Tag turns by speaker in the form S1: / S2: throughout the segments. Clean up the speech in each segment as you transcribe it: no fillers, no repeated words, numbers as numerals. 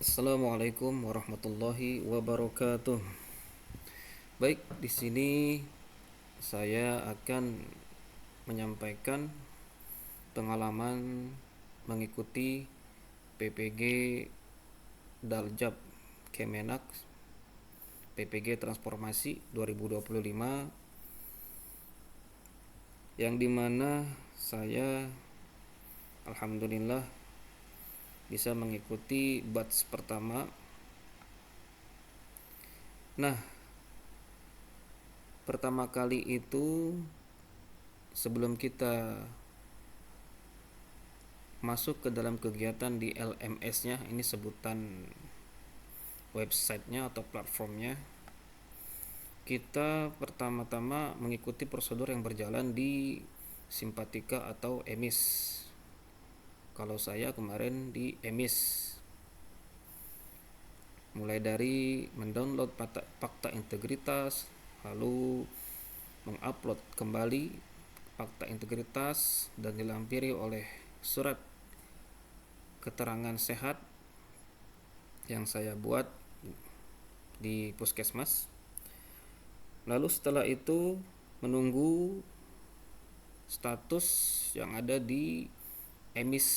S1: Assalamualaikum warahmatullahi wabarakatuh. Baik, di sini saya akan menyampaikan pengalaman mengikuti PPG Daljab Kemenak PPG Transformasi 2025, yang dimana saya alhamdulillah bisa mengikuti batch pertama. Nah, pertama kali itu sebelum kita masuk ke dalam kegiatan di LMS-nya, ini sebutan websitenya atau platformnya, kita pertama-tama mengikuti prosedur yang berjalan di Simpatika atau EMIS. Kalau saya kemarin di EMIS, mulai dari mendownload fakta integritas, lalu mengupload kembali fakta integritas dan dilampiri oleh surat keterangan sehat yang saya buat di puskesmas. Lalu setelah itu menunggu status yang ada di EMIS,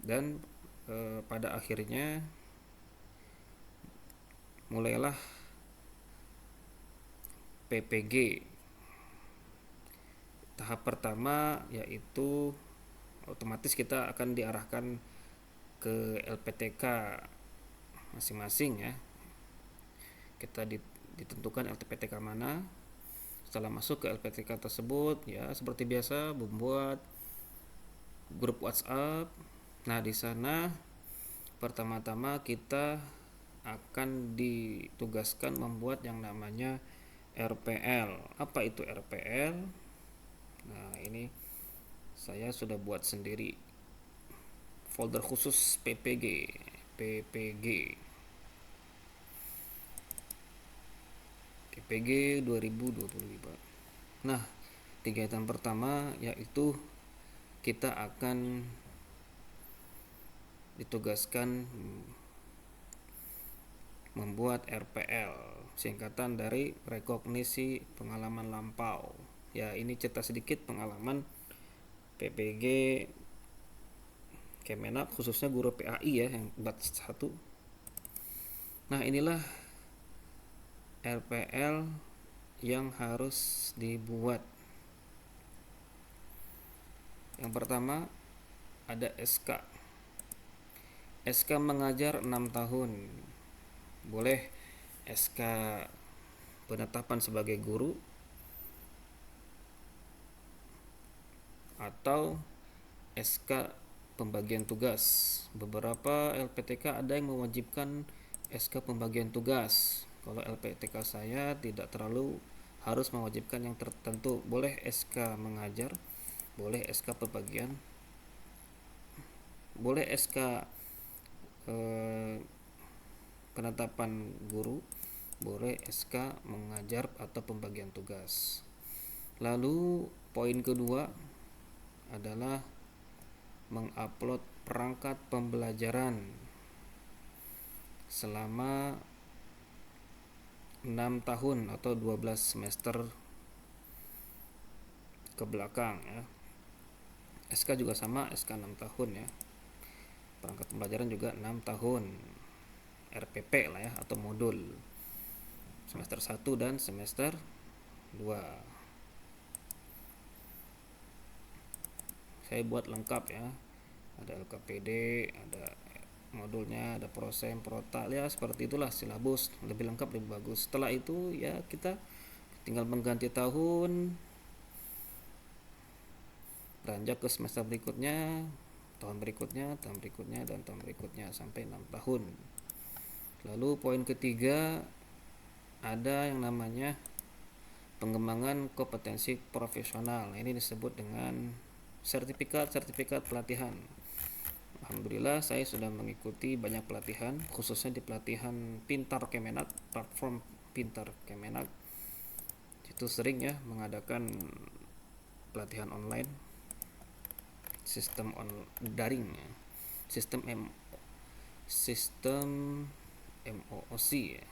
S1: dan pada akhirnya mulailah PPG. Tahap pertama yaitu otomatis kita akan diarahkan ke LPTK masing-masing ya. Kita ditentukan LPTK mana. Setelah masuk ke LPTK tersebut, ya seperti biasa membuat grup WhatsApp. Nah, di sana pertama-tama kita akan ditugaskan membuat yang namanya RPL. Apa itu RPL? Nah, ini saya sudah buat sendiri folder khusus PPG 2025. Nah, kegiatan pertama yaitu kita akan ditugaskan membuat RPL, singkatan dari rekognisi pengalaman lampau. Ya, ini cerita sedikit pengalaman PPG Kemenak, khususnya guru PAI ya, yang batch 1. Nah, inilah RPL yang harus dibuat. Yang pertama ada SK. SK mengajar 6 tahun. Boleh SK penetapan sebagai guru atau SK pembagian tugas. Beberapa LPTK ada yang mewajibkan SK pembagian tugas. Kalau LPTK saya tidak terlalu harus mewajibkan yang tertentu. Boleh SK mengajar, boleh SK pembagian, boleh SK penetapan guru, boleh SK mengajar atau pembagian tugas. Lalu poin kedua adalah mengupload perangkat pembelajaran selama 6 tahun atau 12 semester ke belakang ya. SK juga sama, SK 6 tahun ya. Perangkat pembelajaran juga 6 tahun. RPP lah ya, atau modul semester 1 dan semester 2. Saya buat lengkap ya. Ada LKPD, ada modulnya, ada prosem, protal ya, seperti itulah silabus, lebih lengkap, lebih bagus. Setelah itu ya kita tinggal mengganti tahun, beranjak ke semester berikutnya, tahun berikutnya, tahun berikutnya, dan tahun berikutnya sampai 6 tahun. Lalu poin ketiga ada yang namanya pengembangan kompetensi profesional. Ini disebut dengan sertifikat pelatihan. Alhamdulillah saya sudah mengikuti banyak pelatihan, khususnya di pelatihan Pintar Kemenak, platform Pintar Kemenak. Itu sering ya mengadakan pelatihan online, sistem daring ya. Sistem sistem MOOC ya,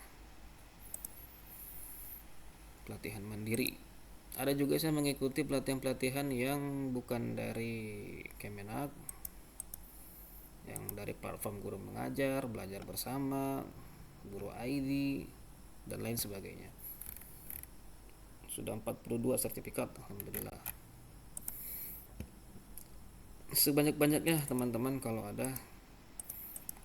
S1: pelatihan mandiri. Ada juga saya mengikuti pelatihan-pelatihan yang bukan dari Kemenak, yang dari platform guru mengajar, belajar bersama, guru ID, dan lain sebagainya. Sudah 42 sertifikat, alhamdulillah. Sebanyak-banyaknya teman-teman kalau ada,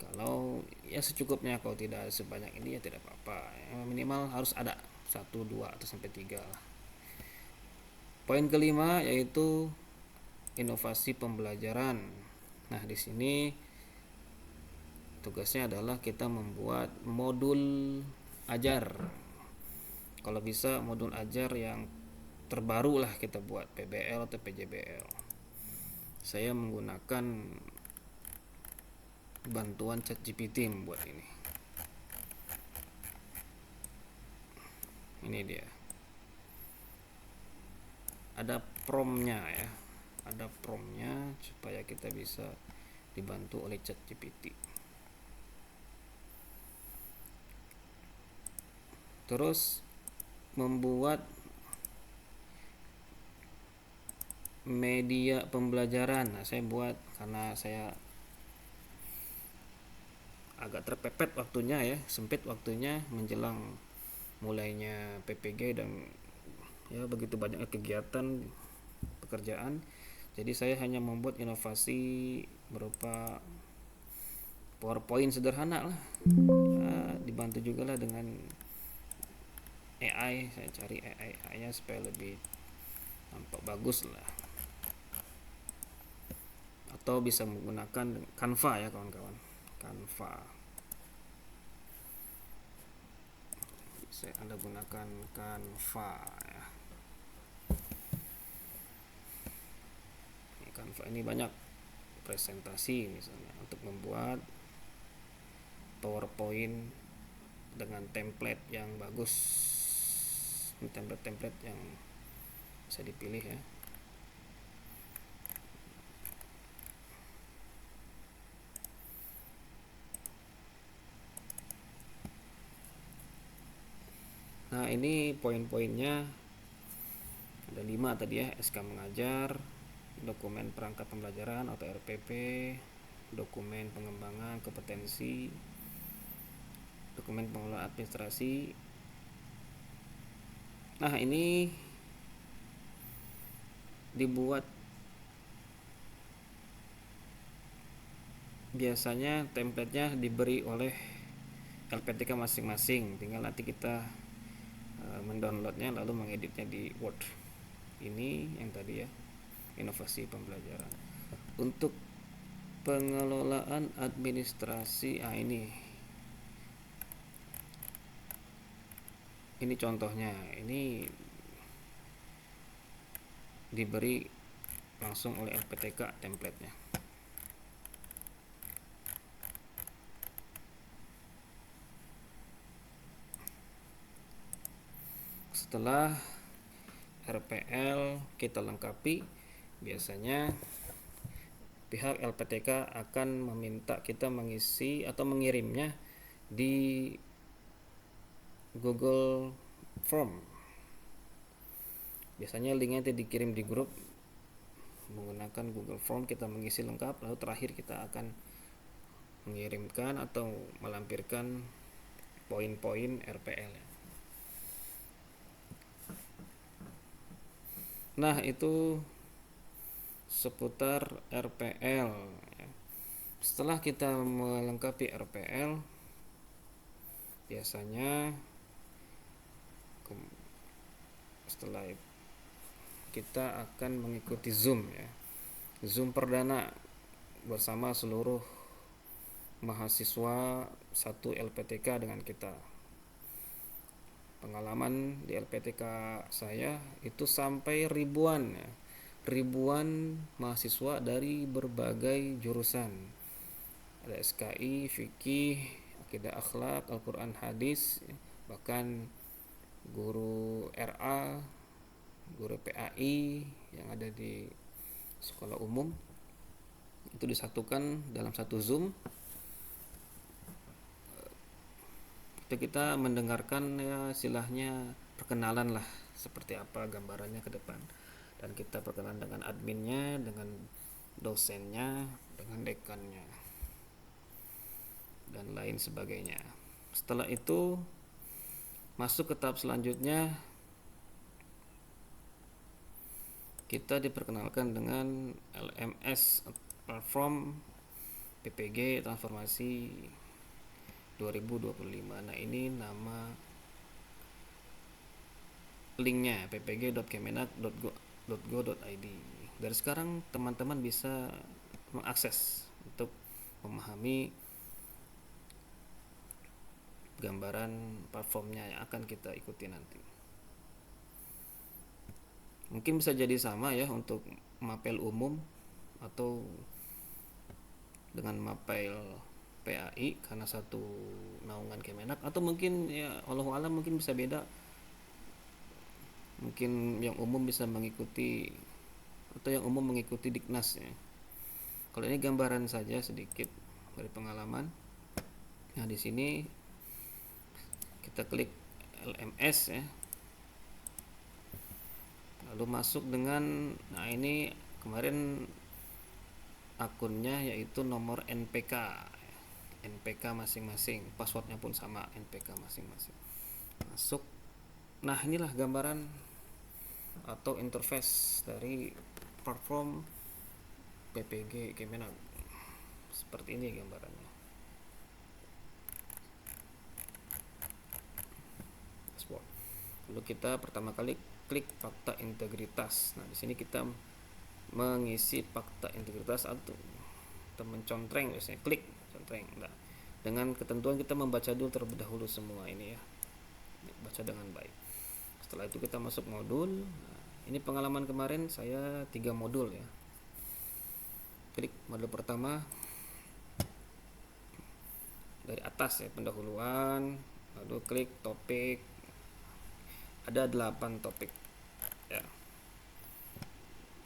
S1: kalau ya secukupnya, kalau tidak sebanyak ini ya tidak apa-apa, minimal harus ada 1, 2 atau sampai 3 lah. Poin kelima yaitu inovasi pembelajaran. Nah, di sini tugasnya adalah kita membuat modul ajar. Kalau bisa modul ajar yang terbaru lah kita buat, PBL atau PJBL. Saya menggunakan bantuan ChatGPT membuat ini. Ini dia. Ada promnya ya. Ada promnya supaya kita bisa dibantu oleh ChatGPT. Terus membuat media pembelajaran. Nah, saya buat karena saya agak terpepet waktunya ya, sempit waktunya menjelang mulainya PPG dan ya begitu banyaknya kegiatan pekerjaan. Jadi saya hanya membuat inovasi berupa PowerPoint sederhana lah. Ya, dibantu juga lah dengan AI, saya cari AI-nya supaya lebih nampak bagus lah. Atau bisa menggunakan Canva ya kawan-kawan. Canva. Bisa Anda gunakan Canva ya. Canva ini banyak presentasi misalnya untuk membuat PowerPoint dengan template yang bagus. Ini template-template yang bisa dipilih ya. Nah, ini poin-poinnya ada 5 tadi ya. SK mengajar, dokumen perangkat pembelajaran atau RPP, dokumen pengembangan kompetensi, dokumen pengelolaan administrasi. Nah, ini dibuat biasanya template-nya diberi oleh LPTK masing-masing, tinggal nanti kita mendownloadnya lalu mengeditnya di Word. Ini yang tadi ya, inovasi pembelajaran. Untuk pengelolaan administrasi, ini contohnya. Ini diberi langsung oleh LPTK template-nya. Setelah RPL kita lengkapi, biasanya pihak LPTK akan meminta kita mengisi atau mengirimnya di Google Form. Biasanya linknya itu dikirim di grup menggunakan Google Form, kita mengisi lengkap, lalu terakhir kita akan mengirimkan atau melampirkan poin-poin RPL. Nah, itu seputar RPL. Setelah kita melengkapi RPL, biasanya setelah kita akan mengikuti Zoom ya. Zoom perdana bersama seluruh mahasiswa satu LPTK dengan kita. Pengalaman di LPTK saya itu sampai ribuan ya. Ribuan mahasiswa dari berbagai jurusan. Ada SKI, fikih, akidah akhlak, Al-Quran hadis, bahkan guru RA, guru PAI yang ada di sekolah umum itu disatukan dalam satu Zoom. Itu kita mendengarkan ya istilahnya perkenalan lah seperti apa gambarannya ke depan, dan kita perkenalan dengan adminnya, dengan dosennya, dengan dekannya dan lain sebagainya. Setelah itu masuk ke tahap selanjutnya, kita diperkenalkan dengan LMS platform PPG transformasi 2025. Nah, ini nama linknya ppg.kemenak.go.id. Dari sekarang teman-teman bisa mengakses untuk memahami gambaran platformnya yang akan kita ikuti nanti. Mungkin bisa jadi sama ya untuk mapel umum atau dengan mapel PAI karena satu naungan Kemenak, atau mungkin ya Allahu alam mungkin bisa beda. Mungkin yang umum bisa mengikuti, atau yang umum mengikuti Diknas ya. Kalau ini gambaran saja sedikit dari pengalaman. Nah, di sini kita klik LMS ya. Lalu masuk dengan, nah ini kemarin akunnya yaitu nomor NPK masing-masing, passwordnya pun sama, NPK masing-masing. Masuk. Nah, inilah gambaran atau interface dari platform PPG Kemenak. Seperti ini gambarannya. Dashboard. Lalu kita pertama kali klik fakta integritas. Nah, di sini kita mengisi fakta integritas atau mencontreng, biasanya klik contreng. Nah, dengan ketentuan kita membaca dulu terlebih dahulu semua ini ya, baca dengan baik. Setelah itu kita masuk modul. Nah, ini pengalaman kemarin saya 3 modul ya. Klik modul pertama dari atas ya, pendahuluan, lalu klik topik, ada 8 topik ya.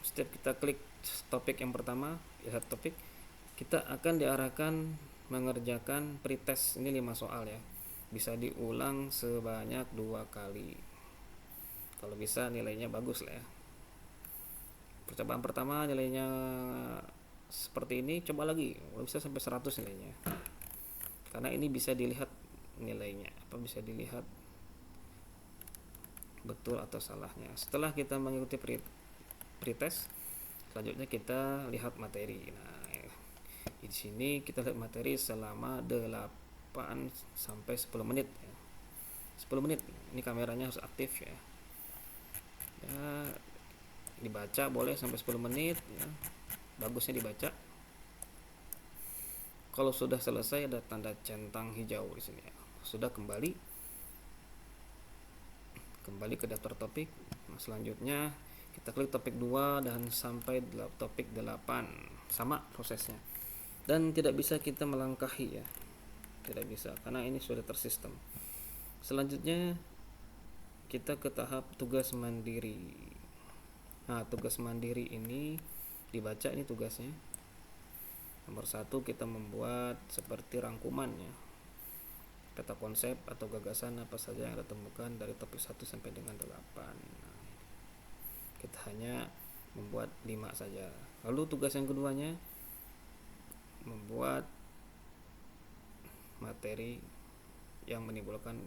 S1: Setiap kita klik topik yang pertama, lihat topik, kita akan diarahkan mengerjakan pretest. Ini 5 soal ya, bisa diulang sebanyak 2 kali. Kalau bisa nilainya bagus lah ya. Percobaan pertama nilainya seperti ini, coba lagi, kalau bisa sampai 100 nilainya. Karena ini bisa dilihat nilainya, bisa dilihat betul atau salahnya. Setelah kita mengikuti pretest, selanjutnya kita lihat materi. Nah, di sini kita lihat materi selama 8 sampai 10 menit ya. 10 menit. Ini kameranya harus aktif ya. Ya, dibaca boleh sampai 10 menit ya. Bagusnya dibaca. Kalau sudah selesai ada tanda centang hijau di sini ya. Sudah kembali ke daftar topik. Nah, selanjutnya kita klik topik 2 dan sampai topik 8. Sama prosesnya. Dan tidak bisa kita melangkahi ya. Tidak bisa karena ini sudah tersistem. Selanjutnya kita ke tahap tugas mandiri. Nah, tugas mandiri ini dibaca, ini tugasnya. Nomor 1, kita membuat seperti rangkumannya, kata konsep atau gagasan apa saja yang ditemukan dari topik 1 sampai dengan 8. Nah, kita hanya membuat 5 saja. Lalu tugas yang keduanya membuat materi yang menimbulkan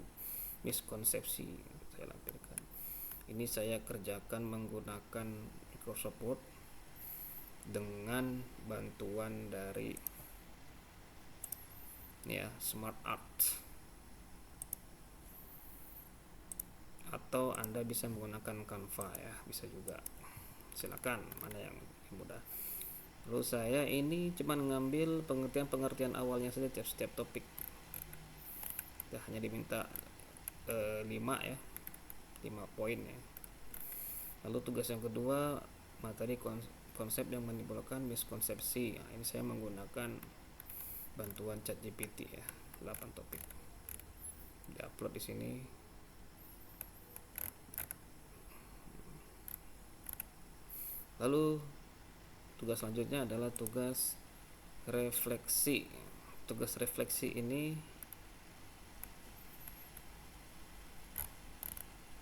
S1: miskonsepsi. Saya lampirkan. Ini saya kerjakan menggunakan Microsoft Word dengan bantuan dari ya, SmartArt. Atau Anda bisa menggunakan Canva ya, bisa juga. Silakan mana yang mudah. Lalu saya ini cuma ngambil pengertian awalnya saja setiap topik. Kita hanya diminta 5 ya, 5 poin ya. Lalu tugas yang kedua, materi konsep yang menimbulkan miskonsepsi. Nah, ini saya menggunakan bantuan ChatGPT ya, 8 topik. Di-upload di sini. Lalu tugas selanjutnya adalah tugas refleksi. Tugas refleksi ini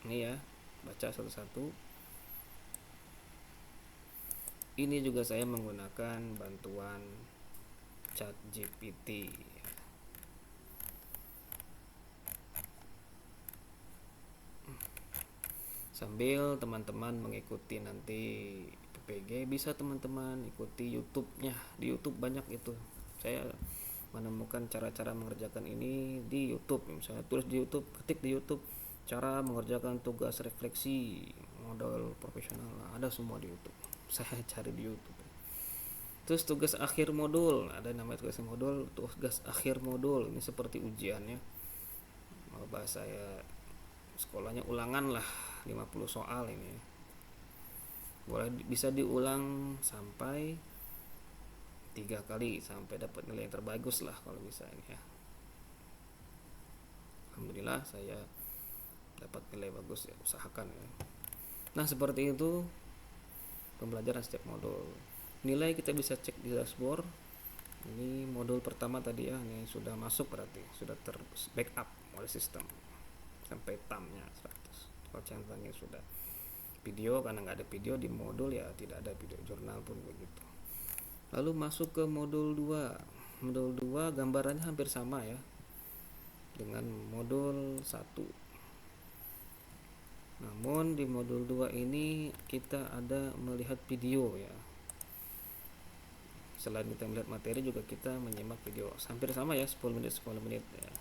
S1: Ini ya, baca satu-satu. Ini juga saya menggunakan bantuan ChatGPT. Sambil teman-teman mengikuti nanti PPG, bisa teman-teman ikuti YouTube-nya. Di YouTube banyak itu. Saya menemukan cara-cara mengerjakan ini di YouTube. Misalnya tulis di YouTube, ketik di YouTube cara mengerjakan tugas refleksi modal profesional. Ada semua di YouTube. Saya cari di YouTube. Terus tugas akhir modul, ada namanya tugas modul, tugas akhir modul. Ini seperti ujiannya. Mau bahasa saya sekolahnya ulangan lah, 50 soal ini. Boleh bisa diulang sampai 3 kali sampai dapat nilai yang terbagus lah kalau bisa ini ya. Alhamdulillah saya dapat nilai bagus ya, usahakan ya. Nah seperti itu pembelajaran setiap modul. Nilai kita bisa cek di dashboard. Ini modul pertama tadi ya, ini sudah masuk berarti sudah ter backup oleh sistem sampai tamnya 100. Kalau centangnya sudah video, karena nggak ada video di modul ya tidak ada video, jurnal pun begitu. Lalu masuk ke modul 2. Modul 2 gambarannya hampir sama ya dengan modul 1. Namun di modul 2 ini kita ada melihat video ya. Selain kita melihat materi juga kita menyimak video. Hampir sama ya, 10 menit ya.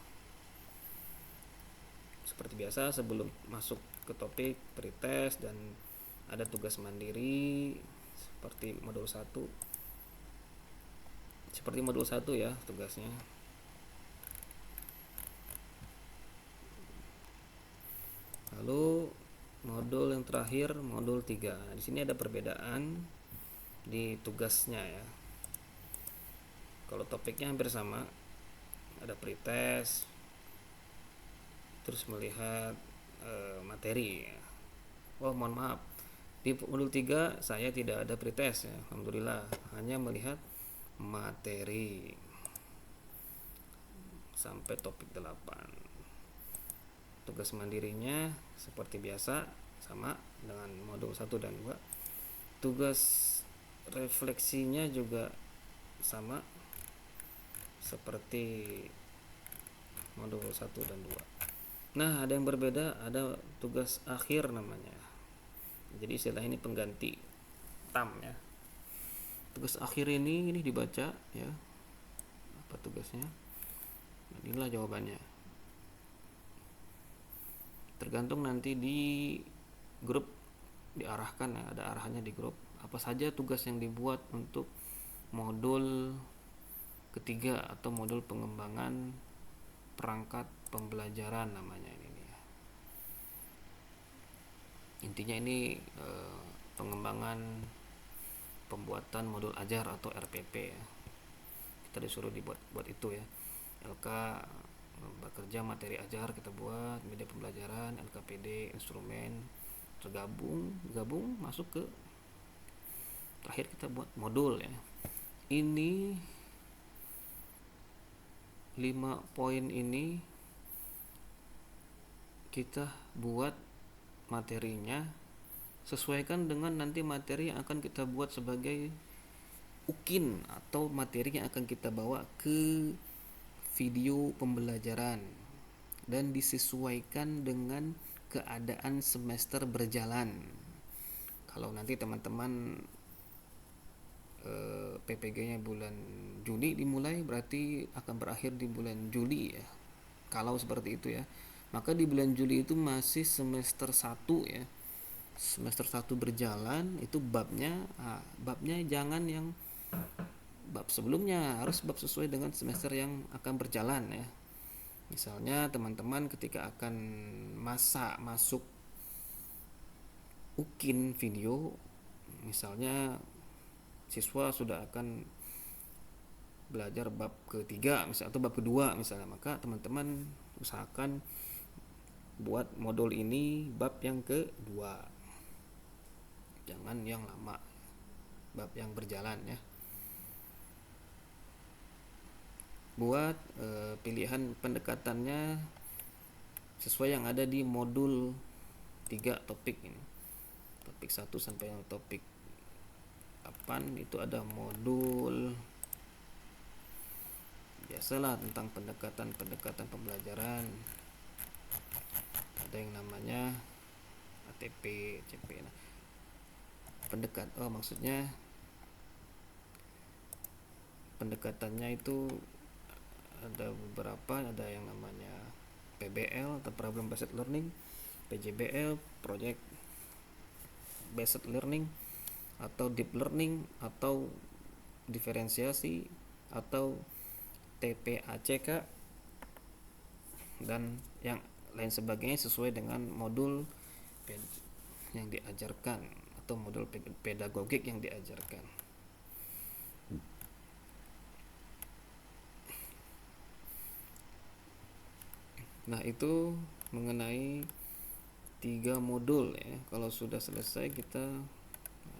S1: Seperti biasa sebelum masuk ke topik pretest dan ada tugas mandiri seperti modul 1. Seperti modul 1 ya tugasnya. Lalu modul yang terakhir, modul 3. Di sini ada perbedaan di tugasnya ya. Kalau topiknya hampir sama, ada pretest, terus melihat materi ya. Oh mohon maaf, di modul 3 saya tidak ada pretest ya, alhamdulillah, hanya melihat materi sampai topik 8. Tugas mandirinya seperti biasa sama dengan modul 1 dan 2. Tugas refleksinya juga sama seperti modul 1 dan 2. Nah, ada yang berbeda, ada tugas akhir namanya. Jadi istilah ini pengganti tam ya. Tugas akhir ini dibaca ya. Apa tugasnya? Inilah jawabannya. Tergantung nanti di grup diarahkan ya, ada arahannya di grup. Apa saja tugas yang dibuat untuk modul ketiga atau modul pengembangan perangkat pembelajaran namanya ini ya. Intinya ini pengembangan pembuatan modul ajar atau RPP ya. Kita disuruh buat itu ya. LK bekerja materi ajar kita buat, media pembelajaran, LKPD, instrumen, tergabung masuk ke terakhir kita buat modul ya. Ini 5 poin ini kita buat materinya sesuaikan dengan nanti materi yang akan kita buat sebagai UKIN atau materi yang akan kita bawa ke video pembelajaran dan disesuaikan dengan keadaan semester berjalan. Kalau nanti teman-teman PPG-nya bulan Juni dimulai, berarti akan berakhir di bulan Juli ya. Kalau seperti itu ya. Maka di bulan Juli itu masih semester 1 ya. Semester 1 berjalan, itu babnya jangan yang bab sebelumnya, harus bab sesuai dengan semester yang akan berjalan ya. Misalnya teman-teman ketika akan masuk UKIN video, misalnya siswa sudah akan belajar bab ketiga misalnya atau bab kedua misalnya, maka teman-teman usahakan buat modul ini bab yang kedua, jangan yang lama, bab yang berjalan ya. Buat pilihan pendekatannya sesuai yang ada di modul 3 topik ini. Topik 1 sampai topik 8 itu ada modul biasalah tentang pendekatan pembelajaran. Ada yang namanya ATP, CP. Nah, maksudnya pendekatannya itu ada beberapa, ada yang namanya PBL atau Problem Based Learning, PJBL Project Based Learning, atau Deep Learning, atau diferensiasi, atau TPACK, dan yang lain sebagainya sesuai dengan modul yang diajarkan atau modul pedagogik yang diajarkan. Nah, itu mengenai 3 modul ya. Kalau sudah selesai kita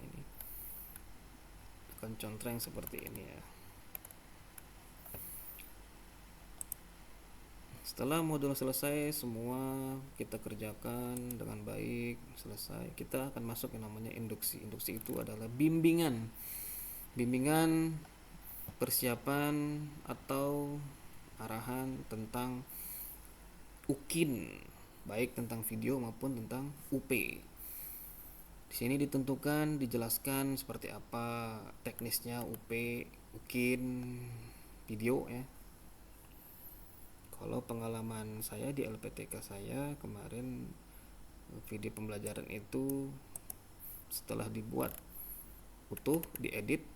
S1: ini akan contreng seperti ini ya. Setelah modul selesai semua kita kerjakan dengan baik, selesai, kita akan masuk yang namanya induksi. Induksi itu adalah bimbingan persiapan atau arahan tentang UKIN, baik tentang video maupun tentang UP. Di sini ditentukan, dijelaskan seperti apa teknisnya UP, UKIN, video ya. Kalau pengalaman saya di LPTK saya kemarin, video pembelajaran itu setelah dibuat utuh, diedit,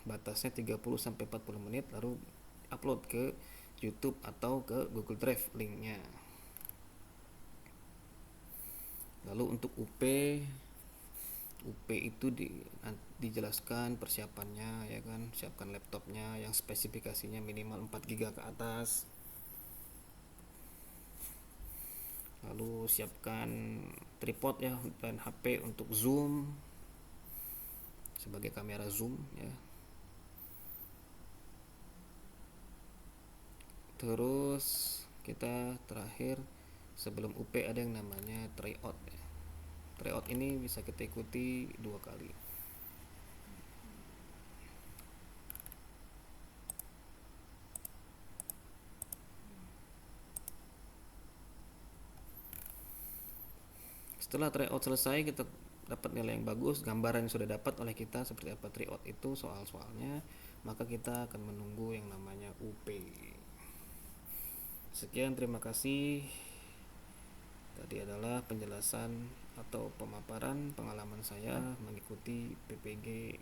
S1: batasnya 30-40 menit, lalu upload ke YouTube atau ke Google Drive linknya. Lalu untuk UP itu dijelaskan persiapannya ya kan, siapkan laptopnya yang spesifikasinya minimal 4 GB ke atas. Lalu siapkan tripod ya dan HP untuk zoom sebagai kamera zoom ya. Terus kita terakhir sebelum UP ada yang namanya tryout ya. Tryout ini bisa kita ikuti 2 kali. Setelah tryout selesai, kita dapat nilai yang bagus, gambaran yang sudah dapat oleh kita seperti apa tryout itu, soal-soalnya, maka kita akan menunggu yang namanya UP. Sekian, terima kasih. Tadi adalah penjelasan atau pemaparan pengalaman saya mengikuti PPG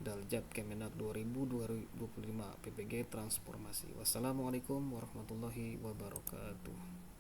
S1: Daljab Kemenak 2025 PPG Transformasi. Wassalamualaikum warahmatullahi wabarakatuh.